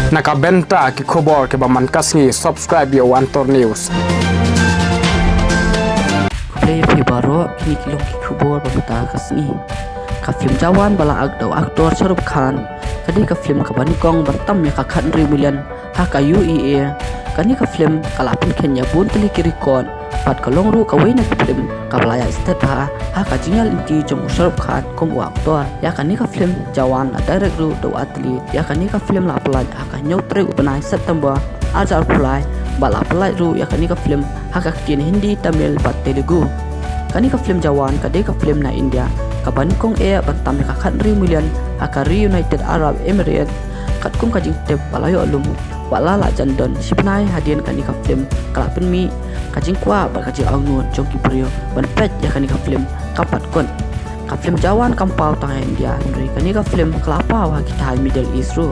Nakabenta ki khobor ke baman kasngi subscribe yo Antor News. Play baro kini kilong ki khobor babata kasni. Ka film Jawan bala agdo aktor Shahrukh Khan. Kadi ka film ka banikong bertam ya ka khanri million ha ka UEA. Kani ka film kalapin Kenya bun teli kirikon. Pat kalong ru ka wena film ka balaya state ha ka jingal inti jong Shahrukh Khan kom aktor. Ya kani ka film Jawan la direct ru do atli. Ya kani ka film la apply ha ka nyotre upanai September ajar apply bala apply ru ya kani ka film ha ka kin Hindi Tamil pat Telugu. Kani ka film Jawan kade ka film na India ka banikong bantam ka khanri million ha ka Reunited Arab Emirates kat kum ka jing tep balayo alum wala la jandon sipnai hadian kani ka film kalapin mi kajing kwa ba kajing aunun jong kibrio ban pet ya kani ka film kapat kon ka film Jawan kampau tang India kani ka film kelapa wa kita Middle East ru.